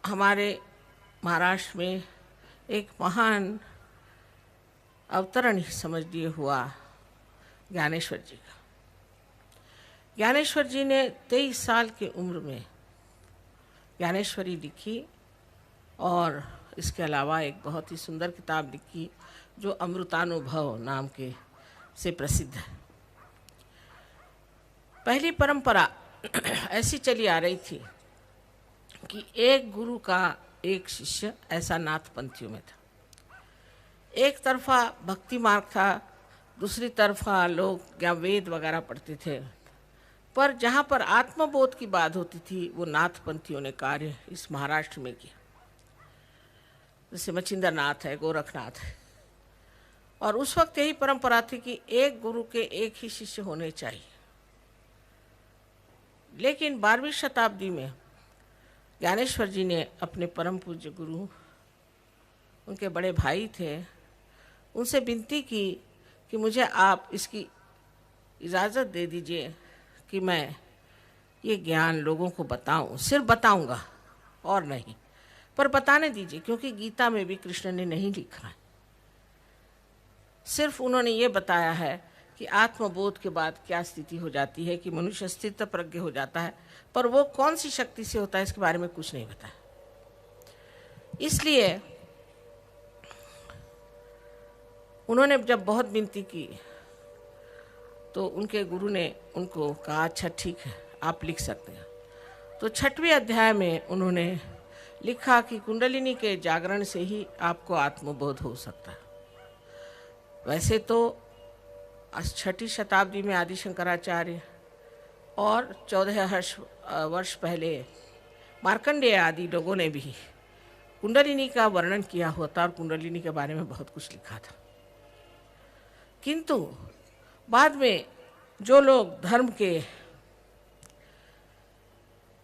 हमारे महाराष्ट्र में एक महान अवतरण समझ लिए हुआ ज्ञानेश्वर जी का। ज्ञानेश्वर जी ने 23 साल की उम्र में ज्ञानेश्वरी लिखी और इसके अलावा एक बहुत ही सुंदर किताब लिखी जो अमृतानुभव नाम के से प्रसिद्ध है। पहली परंपरा ऐसी चली आ रही थी कि एक गुरु का एक शिष्य, ऐसा नाथपंथियों में था। एक तरफा भक्ति मार्ग था, दूसरी तरफा लोग या वेद वगैरह पढ़ते थे, पर जहाँ पर आत्मबोध की बात होती थी वो नाथपंथियों ने कार्य इस महाराष्ट्र में किया। जैसे मचिंदर नाथ है, गोरखनाथ है। और उस वक्त यही परंपरा थी कि एक गुरु के एक ही शिष्य होने चाहिए। लेकिन 12वीं शताब्दी में ज्ञानेश्वर जी ने अपने परम पूज्य गुरु, उनके बड़े भाई थे, उनसे विनती की कि मुझे आप इसकी इजाज़त दे दीजिए कि मैं ये ज्ञान लोगों को बताऊं। सिर्फ बताऊंगा और नहीं, पर बताने दीजिए, क्योंकि गीता में भी कृष्ण ने नहीं लिखा है। सिर्फ उन्होंने ये बताया है कि आत्मबोध के बाद क्या स्थिति हो जाती है, कि मनुष्य स्थित प्रज्ञ हो जाता है, पर वो कौन सी शक्ति से होता है इसके बारे में कुछ नहीं बताया। इसलिए उन्होंने जब बहुत विनती की तो उनके गुरु ने उनको कहा, अच्छा ठीक है, आप लिख सकते हैं। तो 6वें अध्याय में उन्होंने लिखा कि कुंडलिनी के जागरण से ही आपको आत्मबोध हो सकता है। वैसे तो 6वीं शताब्दी में आदि शंकराचार्य और 14 वर्ष पहले मार्कंडेय आदि लोगों ने भी कुंडलिनी का वर्णन किया हुआ था और कुंडलिनी के बारे में बहुत कुछ लिखा था। किंतु बाद में जो लोग धर्म के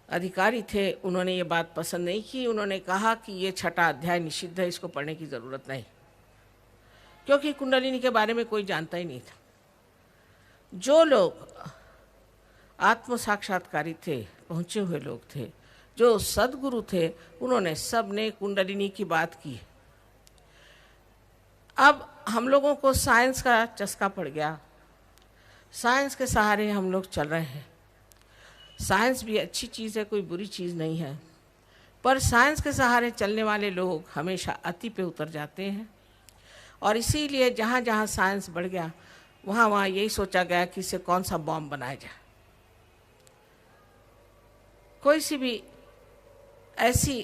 अधिकारी थे उन्होंने ये बात पसंद नहीं की। उन्होंने कहा कि ये 6वां अध्याय निषिद्ध है, इसको पढ़ने की ज़रूरत नहीं, क्योंकि कुंडलिनी के बारे में कोई जानता ही नहीं था। जो लोग आत्म साक्षात्कारी थे, पहुँचे हुए लोग थे, जो सद्गुरु थे, उन्होंने सब ने कुंडलिनी की बात की। अब हम लोगों को साइंस का चस्का पड़ गया, साइंस के सहारे हम लोग चल रहे हैं। साइंस भी अच्छी चीज़ है, कोई बुरी चीज़ नहीं है, पर साइंस के सहारे चलने वाले लोग हमेशा अति पे उतर जाते हैं। और इसीलिए जहाँ जहाँ साइंस बढ़ गया वहाँ वहाँ यही सोचा गया कि इससे कौन सा बॉम्ब बनाया जाए। कोई सी भी ऐसी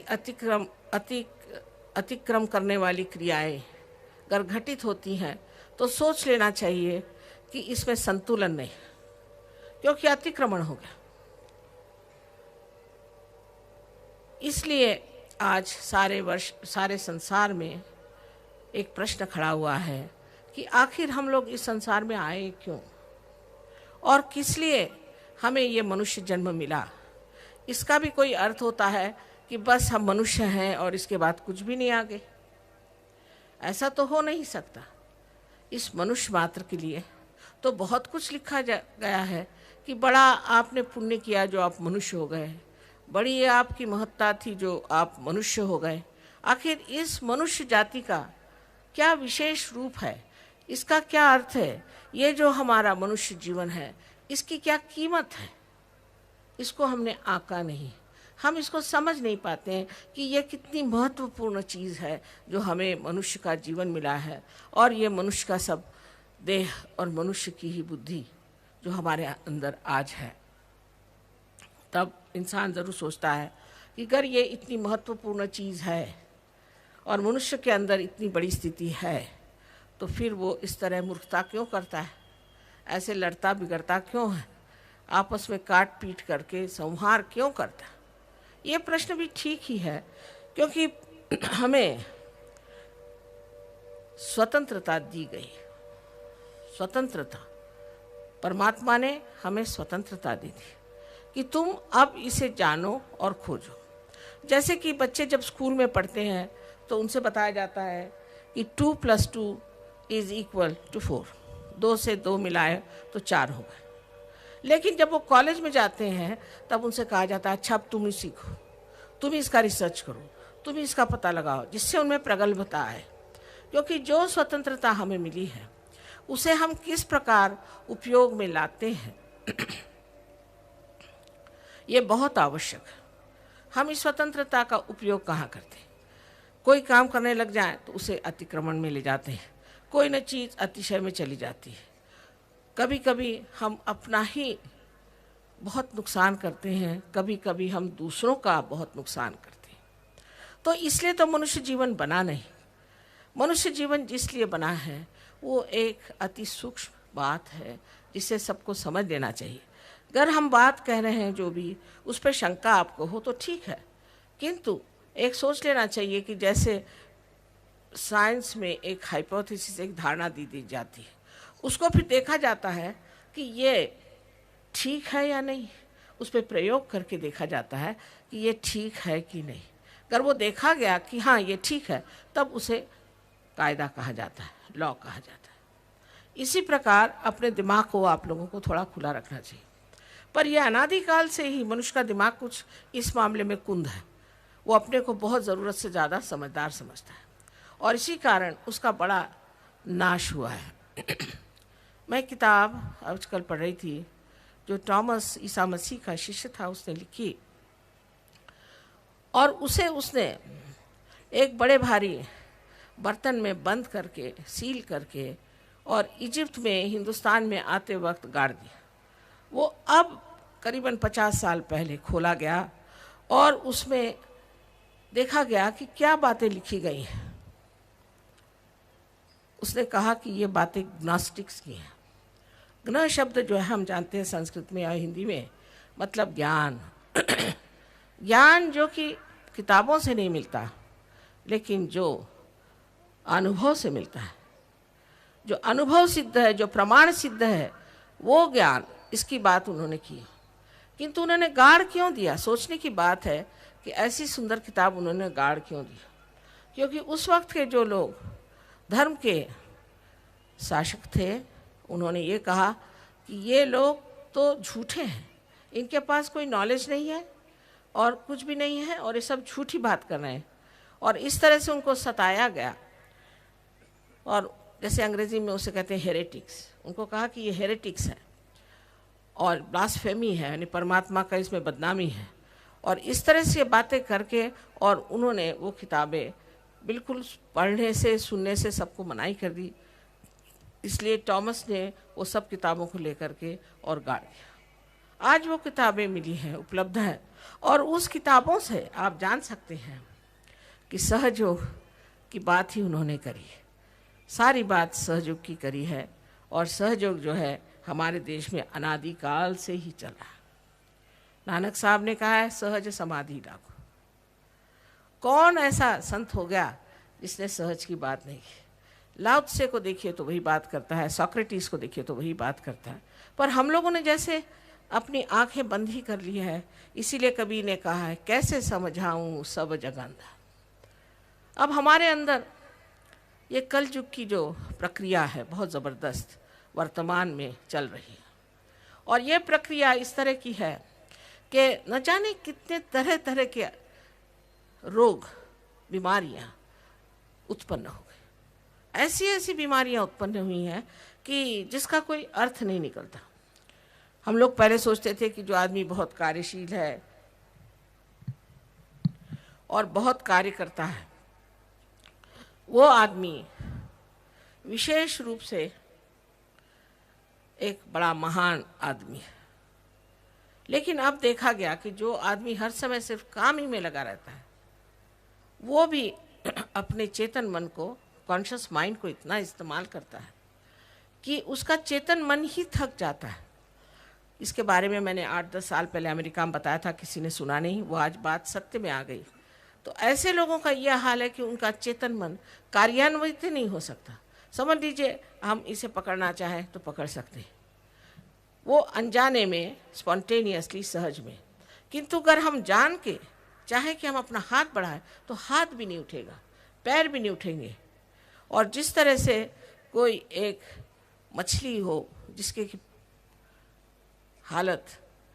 अतिक्रम करने वाली क्रियाएं अगर घटित होती हैं तो सोच लेना चाहिए कि इसमें संतुलन नहीं, क्योंकि अतिक्रमण हो गया। इसलिए आज सारे संसार में एक प्रश्न खड़ा हुआ है कि आखिर हम लोग इस संसार में आए क्यों और किस लिए हमें ये मनुष्य जन्म मिला। इसका भी कोई अर्थ होता है कि बस हम मनुष्य हैं और इसके बाद कुछ भी नहीं आगे। ऐसा तो हो नहीं सकता। इस मनुष्य मात्र के लिए तो बहुत कुछ लिखा गया है कि बड़ा आपने पुण्य किया जो आप मनुष्य हो गए, बड़ी ये आपकी महत्ता थी जो आप मनुष्य हो गए। आखिर इस मनुष्य जाति का क्या विशेष रूप है, इसका क्या अर्थ है, ये जो हमारा मनुष्य जीवन है इसकी क्या कीमत है, इसको हमने आंका नहीं। हम इसको समझ नहीं पाते हैं कि ये कितनी महत्वपूर्ण चीज़ है जो हमें मनुष्य का जीवन मिला है, और ये मनुष्य का सब देह और मनुष्य की ही बुद्धि जो हमारे अंदर आज है। तब इंसान ज़रूर सोचता है कि अगर ये इतनी महत्वपूर्ण चीज़ है और मनुष्य के अंदर इतनी बड़ी स्थिति है तो फिर वो इस तरह मूर्खता क्यों करता है, ऐसे लड़ता बिगड़ता क्यों है, आपस में काट पीट करके संहार क्यों करता है। ये प्रश्न भी ठीक ही है, क्योंकि हमें स्वतंत्रता दी गई। स्वतंत्रता, परमात्मा ने हमें स्वतंत्रता दी थी कि तुम अब इसे जानो और खोजो। जैसे कि बच्चे जब स्कूल में पढ़ते हैं तो उनसे बताया जाता है कि 2 + 2 = 4, 2 से 2 मिलाए तो 4 हो गए। लेकिन जब वो कॉलेज में जाते हैं तब उनसे कहा जाता है अच्छा अब तुम ही सीखो। तुम इसका रिसर्च करो, तुम इसका पता लगाओ, जिससे उनमें प्रगल्भता आए। क्योंकि जो स्वतंत्रता हमें मिली है उसे हम किस प्रकार उपयोग में लाते हैं ये बहुत आवश्यक है। हम इस स्वतंत्रता का उपयोग कहाँ करते हैं? कोई काम करने लग जाए तो उसे अतिक्रमण में ले जाते हैं, कोई न चीज़ अतिशय में चली जाती है। कभी कभी हम अपना ही बहुत नुकसान करते हैं, कभी कभी हम दूसरों का बहुत नुकसान करते हैं। तो इसलिए तो मनुष्य जीवन बना नहीं। मनुष्य जीवन जिसलिए बना है वो एक अति सूक्ष्म बात है जिसे सबको समझ लेना चाहिए। अगर हम बात कह रहे हैं जो भी उस पर शंका आपको हो तो ठीक है, किंतु एक सोच लेना चाहिए कि जैसे साइंस में एक हाइपोथेसिस, एक धारणा दी जाती है, उसको फिर देखा जाता है कि ये ठीक है या नहीं, उस पर प्रयोग करके देखा जाता है कि ये ठीक है कि नहीं। अगर वो देखा गया कि हाँ ये ठीक है, तब उसे कायदा कहा जाता है, लॉ कहा जाता है। इसी प्रकार अपने दिमाग को आप लोगों को थोड़ा खुला रखना चाहिए। पर यह अनादिकाल से ही मनुष्य का दिमाग कुछ इस मामले में कुंद है। वो अपने को बहुत ज़रूरत से ज़्यादा समझदार समझता है और इसी कारण उसका बड़ा नाश हुआ है। मैं किताब आजकल पढ़ रही थी जो टॉमस ईसा मसीह का शिष्य था, उसने लिखी, और उसने एक बड़े भारी बर्तन में बंद करके, सील करके, और इजिप्ट में, हिंदुस्तान में आते वक्त गाड़ दिया। वो अब करीबन 50 साल पहले खोला गया और उसमें देखा गया कि क्या बातें लिखी गई हैं। उसने कहा कि ये बातें ग्नोस्टिक्स की हैं। ग्न शब्द जो है हम जानते हैं संस्कृत में या हिंदी में, मतलब ज्ञान। ज्ञान जो कि किताबों से नहीं मिलता, लेकिन जो अनुभव से मिलता है, जो अनुभव सिद्ध है, जो प्रमाण सिद्ध है, वो ज्ञान, इसकी बात उन्होंने की। किंतु उन्होंने गाड़ क्यों दिया? सोचने की बात है कि ऐसी सुंदर किताब उन्होंने गाड़ क्यों दी। क्योंकि उस वक्त के जो लोग धर्म के शासक थे, उन्होंने ये कहा कि ये लोग तो झूठे हैं, इनके पास कोई नॉलेज नहीं है और कुछ भी नहीं है, और ये सब झूठी बात कर रहे हैं। और इस तरह से उनको सताया गया, और जैसे अंग्रेजी में उसे कहते हैं हेरेटिक्स। उनको कहा कि ये हेरेटिक्स है और ब्लास्फेमी है, यानी परमात्मा का इसमें बदनामी है, और इस तरह से बातें करके, और उन्होंने वो किताबें बिल्कुल पढ़ने से, सुनने से सबको मनाही कर दी। इसलिए टॉमस ने वो सब किताबों को लेकर के और गाड़ दिया। आज वो किताबें मिली हैं, उपलब्ध हैं, और उस किताबों से आप जान सकते हैं कि सहयोग की बात ही उन्होंने करी है। सारी बात सहयोग की करी है, और सहयोग जो है हमारे देश में अनादिकाल से ही चला है। नानक साहब ने कहा है सहज समाधि लागू। कौन ऐसा संत हो गया जिसने सहज की बात नहीं की? लाओ त्से को देखिए तो वही बात करता है, सोक्रेटिस को देखिए तो वही बात करता है, पर हम लोगों ने जैसे अपनी आंखें बंद ही कर ली है। इसीलिए कबीर ने कहा है कैसे समझाऊं सब जगंदा। अब हमारे अंदर ये कल युग की जो प्रक्रिया है बहुत ज़बरदस्त वर्तमान में चल रही है, और ये प्रक्रिया इस तरह की है कि न जाने कितने तरह तरह के रोग, बीमारियां उत्पन्न हो गई। ऐसी ऐसी बीमारियां उत्पन्न हुई हैं कि जिसका कोई अर्थ नहीं निकलता। हम लोग पहले सोचते थे कि जो आदमी बहुत कार्यशील है और बहुत कार्य करता है, वो आदमी विशेष रूप से एक बड़ा महान आदमी है। लेकिन अब देखा गया कि जो आदमी हर समय सिर्फ काम ही में लगा रहता है, वो भी अपने चेतन मन को, कॉन्शियस माइंड को इतना इस्तेमाल करता है कि उसका चेतन मन ही थक जाता है। इसके बारे में मैंने 8-10 साल पहले अमेरिका में बताया था, किसी ने सुना नहीं, वो आज बात सत्य में आ गई। तो ऐसे लोगों का यह हाल है कि उनका चेतन मन कार्यान्वित नहीं हो सकता। समझ लीजिए हम इसे पकड़ना चाहें तो पकड़ सकते हैं, वो अनजाने में, स्पॉन्टेनियसली, सहज में। किंतु अगर हम जान के चाहे कि हम अपना हाथ बढ़ाएं तो हाथ भी नहीं उठेगा, पैर भी नहीं उठेंगे। और जिस तरह से कोई एक मछली हो जिसके की हालत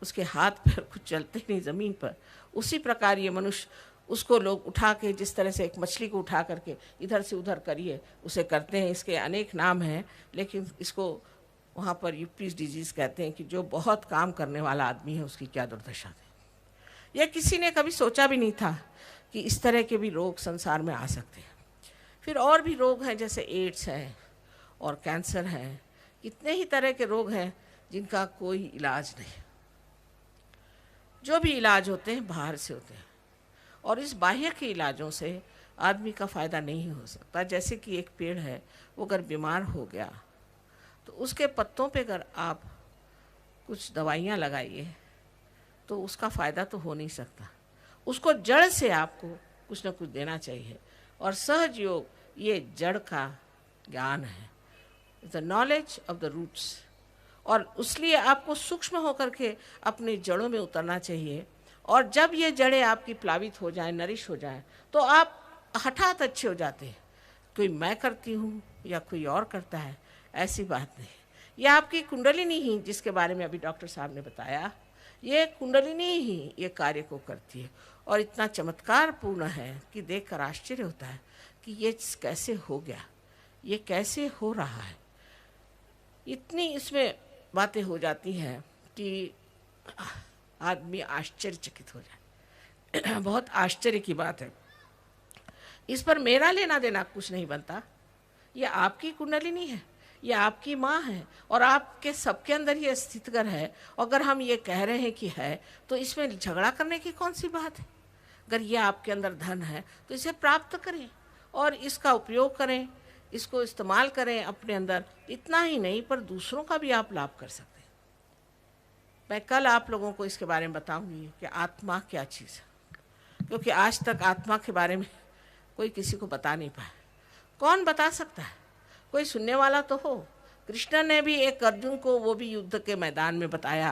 उसके हाथ पैर कुछ चलते नहीं ज़मीन पर, उसी प्रकार ये मनुष्य, उसको लोग उठा के जिस तरह से एक मछली को उठा करके इधर से उधर करिए उसे करते हैं। इसके अनेक नाम हैं, लेकिन इसको वहाँ पर यूपीज डिजीज़ कहते हैं कि जो बहुत काम करने वाला आदमी है उसकी क्या दुर्दशा थी। यह किसी ने कभी सोचा भी नहीं था कि इस तरह के भी रोग संसार में आ सकते हैं। फिर और भी रोग हैं, जैसे एड्स है और कैंसर है, कितने ही तरह के रोग हैं जिनका कोई इलाज नहीं। जो भी इलाज होते हैं बाहर से होते हैं, और इस बाह्य के इलाजों से आदमी का फ़ायदा नहीं हो सकता। जैसे कि एक पेड़ है, वो अगर बीमार हो गया तो उसके पत्तों पे अगर आप कुछ दवाइयाँ लगाइए तो उसका फ़ायदा तो हो नहीं सकता। उसको जड़ से आपको कुछ ना कुछ देना चाहिए, और सहज योग ये जड़ का ज्ञान है, the knowledge of the roots. और इसलिए आपको सूक्ष्म होकर के अपनी जड़ों में उतरना चाहिए, और जब ये जड़ें आपकी प्लावित हो जाएं, नरिश हो जाएं, तो आप हठात अच्छे हो जाते हैं। कोई मैं करती हूँ या कोई और करता है, ऐसी बात नहीं। ये आपकी कुंडलिनी ही, जिसके बारे में अभी डॉक्टर साहब ने बताया, ये कुंडलिनी ही ये कार्य को करती है, और इतना चमत्कारपूर्ण है कि देखकर आश्चर्य होता है कि ये कैसे हो गया, ये कैसे हो रहा है। इतनी इसमें बातें हो जाती हैं कि आदमी आश्चर्यचकित हो जाए। बहुत आश्चर्य की बात है। इस पर मेरा लेना देना कुछ नहीं बनता। ये आपकी कुंडलिनी है, ये आपकी माँ है, और आपके सबके अंदर ये स्थितकर है। अगर हम ये कह रहे हैं कि है, तो इसमें झगड़ा करने की कौन सी बात है। अगर ये आपके अंदर धन है तो इसे प्राप्त करें और इसका उपयोग करें, इसको इस्तेमाल करें अपने अंदर। इतना ही नहीं, पर दूसरों का भी आप लाभ कर सकते हैं। मैं कल आप लोगों को इसके बारे में बताऊंगी कि आत्मा क्या चीज़ है, क्योंकि आज तक आत्मा के बारे में कोई किसी को बता नहीं पाया। कौन बता सकता है? कोई सुनने वाला तो हो। कृष्ण ने भी एक अर्जुन को, वो भी युद्ध के मैदान में बताया,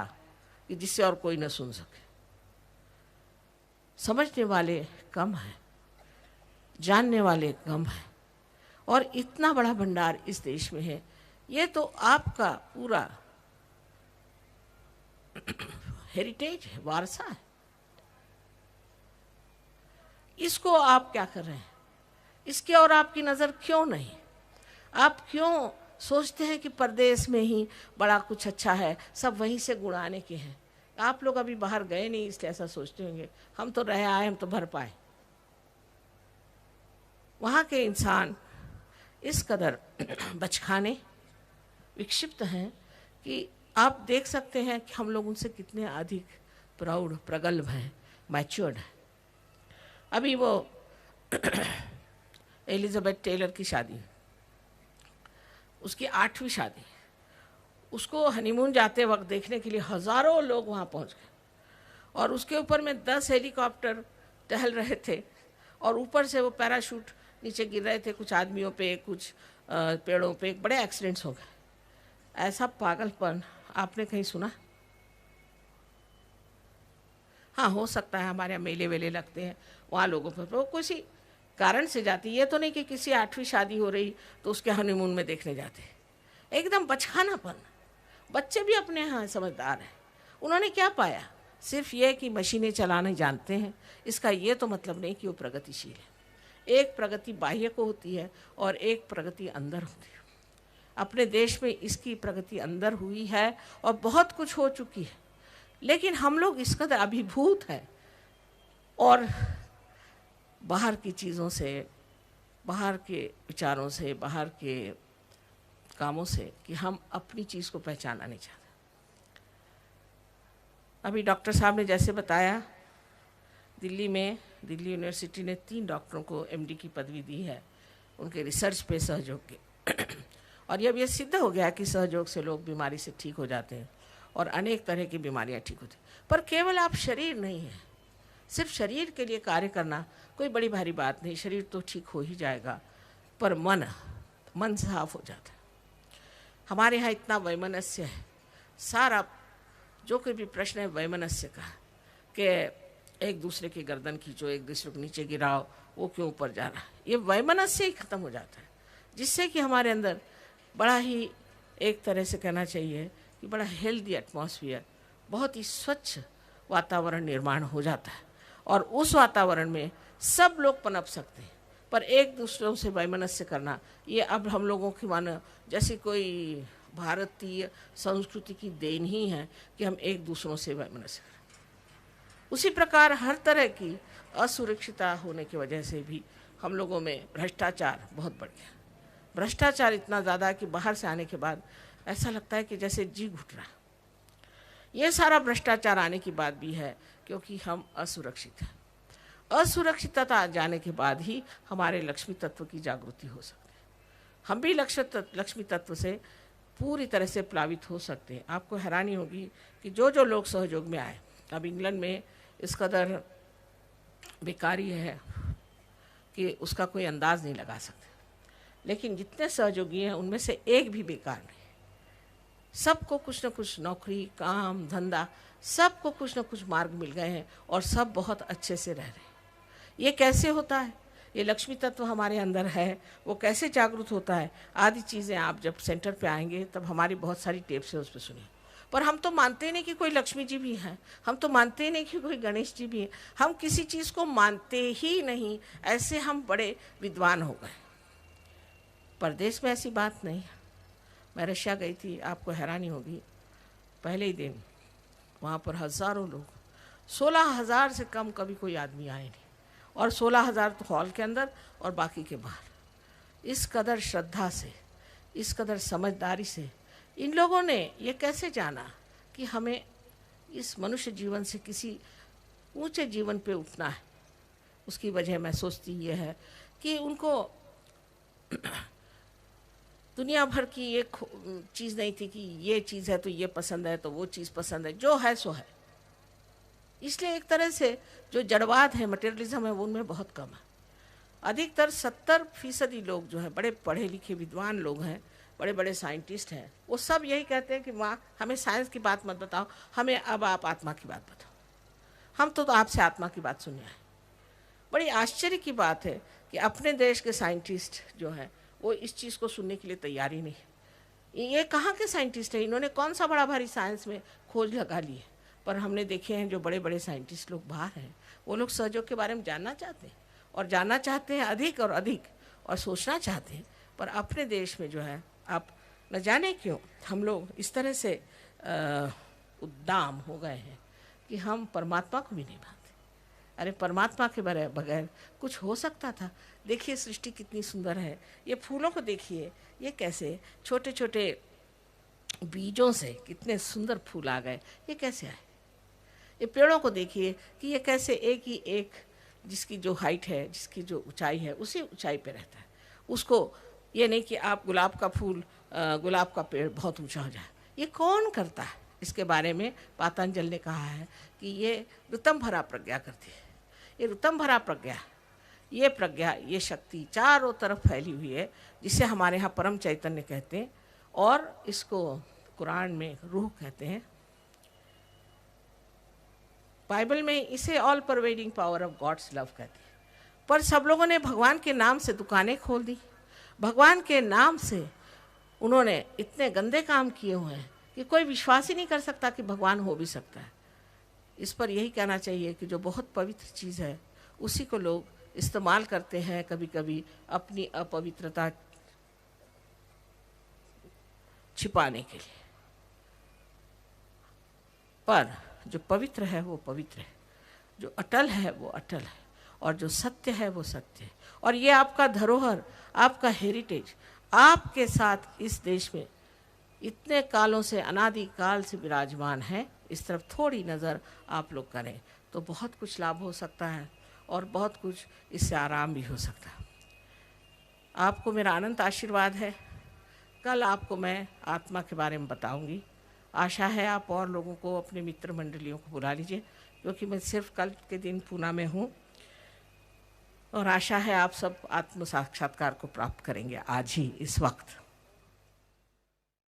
कि जिससे और कोई न सुन सके। समझने वाले कम हैं, जानने वाले कम हैं, और इतना बड़ा भंडार इस देश में है। ये तो आपका पूरा हेरिटेज है, वारसा है। इसको आप क्या कर रहे हैं? इसके और आपकी नज़र क्यों नहीं? आप क्यों सोचते हैं कि परदेश में ही बड़ा कुछ अच्छा है, सब वहीं से गुण आने के हैं? आप लोग अभी बाहर गए नहीं, इसलिए ऐसा सोचते होंगे। हम तो रह आए, हम तो भर पाए। वहाँ के इंसान इस कदर बचकाने, विक्षिप्त हैं कि आप देख सकते हैं कि हम लोग उनसे कितने अधिक प्रौढ़, प्रगल्भ हैं, मैच्योर्ड हैं। अभी वो एलिजाबेथ टेलर की शादी, उसकी 8वीं शादी, उसको हनीमून जाते वक्त देखने के लिए हज़ारों लोग वहाँ पहुँच गए, और उसके ऊपर में 10 हेलीकॉप्टर टहल रहे थे, और ऊपर से वो पैराशूट नीचे गिर रहे थे, कुछ आदमियों पे, कुछ पेड़ों पे। बड़े एक्सीडेंट्स हो गए। ऐसा पागलपन आपने कहीं सुना? हाँ, हो सकता है हमारे यहाँ मेले वेले लगते हैं, वहाँ लोगों पर वो किसी कारण से जाती। ये तो नहीं कि किसी 8वीं शादी हो रही तो उसके हनीमून में देखने जाते। एकदम बचकानापन। बच्चे भी अपने यहाँ समझदार हैं। उन्होंने क्या पाया? सिर्फ ये कि मशीनें चलाने जानते हैं। इसका ये तो मतलब नहीं कि वो प्रगतिशील है। एक प्रगति बाह्य को होती है और एक प्रगति अंदर होती है। अपने देश में इसकी प्रगति अंदर हुई है और बहुत कुछ हो चुकी है, लेकिन हम लोग इस कदर अभिभूत हैं और बाहर की चीज़ों से, बाहर के विचारों से, बाहर के कामों से, कि हम अपनी चीज़ को पहचानना नहीं चाहते। अभी डॉक्टर साहब ने जैसे बताया, दिल्ली यूनिवर्सिटी ने 3 डॉक्टरों को एमडी की पदवी दी है उनके रिसर्च पे सहयोग के। और जब ये सिद्ध हो गया कि सहयोग से लोग बीमारी से ठीक हो जाते हैं और अनेक तरह की बीमारियां ठीक होती। पर केवल आप शरीर नहीं है, सिर्फ शरीर के लिए कार्य करना कोई बड़ी भारी बात नहीं, शरीर तो ठीक हो ही जाएगा, पर मन साफ हो जाता है। हमारे यहाँ इतना वैमनस्य है, सारा जो कोई भी प्रश्न है वैमनस्य का, कि एक दूसरे की गर्दन खींचो, एक दूसरे को नीचे गिराओ, वो क्यों ऊपर जा रहा है, ये वैमनस्य ही खत्म हो जाता है। जिससे कि हमारे अंदर बड़ा ही, एक तरह से कहना चाहिए कि बड़ा हेल्दी एटमॉस्फेयर बहुत ही स्वच्छ वातावरण निर्माण हो जाता है और उस वातावरण में सब लोग पनप सकते हैं। पर एक दूसरों से वैमनस्य करना, ये अब हम लोगों की मानो जैसे कोई भारतीय संस्कृति की देन ही है कि हम एक दूसरों से वैमनस्य करें। उसी प्रकार हर तरह की असुरक्षितता होने की वजह से भी हम लोगों में भ्रष्टाचार बहुत बढ़ गया। भ्रष्टाचार इतना ज़्यादा कि बाहर से आने के बाद ऐसा लगता है कि जैसे जी घुट रहा। ये सारा भ्रष्टाचार आने की बात भी है क्योंकि हम असुरक्षित हैं। असुरक्षितता जाने के बाद ही हमारे लक्ष्मी तत्व की जागृति हो सकती है। हम भी लक्ष्मी तत्व से पूरी तरह से प्लावित हो सकते हैं। आपको हैरानी होगी कि जो जो लोग सहयोग में आए, अब इंग्लैंड में इस कदर बेकारी है कि उसका कोई अंदाज़ नहीं लगा सकते, लेकिन जितने सहयोगी हैं उनमें से एक भी बेकार नहीं। सबको कुछ न कुछ नौकरी, काम, धंधा, सबको कुछ न कुछ मार्ग मिल गए हैं और सब बहुत अच्छे से रह रहे हैं। ये कैसे होता है? ये लक्ष्मी तत्व हमारे अंदर है, वो कैसे जागृत होता है? आदि चीज़ें आप जब सेंटर पे आएंगे तब हमारी बहुत सारी टेप्स है, उस पर सुनिए। पर हम तो मानते ही नहीं कि कोई लक्ष्मी जी भी हैं, हम तो मानते ही नहीं कि कोई गणेश जी भी हैं, हम किसी चीज़ को मानते ही नहीं। ऐसे हम बड़े विद्वान हो गए। परदेश में ऐसी बात नहीं है। मैं रशिया गई थी, आपको हैरानी होगी, पहले ही दिन वहाँ पर हज़ारों लोग, 16,000 से कम कभी कोई आदमी आए नहीं, और 16,000 तो हॉल के अंदर और बाकी के बाहर। इस कदर श्रद्धा से, इस कदर समझदारी से इन लोगों ने ये कैसे जाना कि हमें इस मनुष्य जीवन से किसी ऊंचे जीवन पे उठना है। उसकी वजह मैं सोचती ये है कि उनको दुनिया भर की ये चीज़ नहीं थी कि ये चीज़ है तो ये पसंद है तो वो चीज़ पसंद है, जो है सो है। इसलिए एक तरह से जो जड़वाद है, मटेरियलिज्म है, वो उनमें बहुत कम है। अधिकतर 70% लोग जो हैं बड़े पढ़े लिखे विद्वान लोग हैं, बड़े बड़े साइंटिस्ट हैं, वो सब यही कहते हैं कि माँ हमें साइंस की बात मत बताओ, हमें अब आप आत्मा की बात बताओ। हम तो आपसे आत्मा की बात सुनने आए। बड़ी आश्चर्य की बात है कि अपने देश के साइंटिस्ट जो हैं वो इस चीज़ को सुनने के लिए तैयार ही नहीं। ये कहाँ के साइंटिस्ट हैं? इन्होंने कौन सा बड़ा भारी साइंस में खोज लगा ली है? पर हमने देखे हैं जो बड़े बड़े साइंटिस्ट लोग बाहर हैं, वो लोग सहयोग के बारे में जानना चाहते हैं और जानना चाहते हैं अधिक और अधिक, और सोचना चाहते हैं। पर अपने देश में जो है, आप न जाने क्यों हम लोग इस तरह से उद्दाम हो गए हैं कि हम परमात्मा को भी नहीं मानते। अरे परमात्मा के बगैर कुछ हो सकता था? देखिए सृष्टि कितनी सुंदर है। ये फूलों को देखिए, ये कैसे छोटे छोटे बीजों से कितने सुंदर फूल आ गए, ये कैसे आए? ये पेड़ों को देखिए कि ये कैसे एक ही एक, जिसकी जो हाइट है, जिसकी जो ऊंचाई है, उसी ऊंचाई पे रहता है। उसको ये नहीं कि आप गुलाब का फूल, गुलाब का पेड़ बहुत ऊंचा हो जाए। ये कौन करता है? इसके बारे में पातंजल ने कहा है कि ये ऋतम भरा प्रज्ञा करती है। ये ऋतम भरा प्रज्ञा, ये प्रज्ञा, ये शक्ति चारों तरफ फैली हुई है, जिसे हमारे यहाँ परम चैतन्य कहते हैं, और इसको कुरान में रूह कहते हैं। बाइबल में इसे all pervading power of God's love कहते हैं। पर सब लोगों ने भगवान के नाम से दुकानें खोल दी, भगवान के नाम से उन्होंने इतने गंदे काम किए हुए हैं कि कोई विश्वास ही नहीं कर सकता कि भगवान हो भी सकता है। इस पर यही कहना चाहिए कि जो बहुत पवित्र चीज़ है उसी को लोग इस्तेमाल करते हैं कभी कभी अपनी अपवित्रता छिपाने के लिए। पर जो पवित्र है वो पवित्र है, जो अटल है वो अटल है, और जो सत्य है वो सत्य है। और ये आपका धरोहर, आपका हेरिटेज आपके साथ इस देश में इतने कालों से, अनादि काल से विराजमान है। इस तरफ थोड़ी नज़र आप लोग करें तो बहुत कुछ लाभ हो सकता है और बहुत कुछ इससे आराम भी हो सकता है। आपको मेरा अनंत आशीर्वाद है। कल आपको मैं आत्मा के बारे में बताऊंगी। आशा है आप और लोगों को, अपने मित्र मंडलियों को बुला लीजिए, क्योंकि मैं सिर्फ कल के दिन पूना में हूँ, और आशा है आप सब आत्म साक्षात्कार को प्राप्त करेंगे आज ही इस वक्त।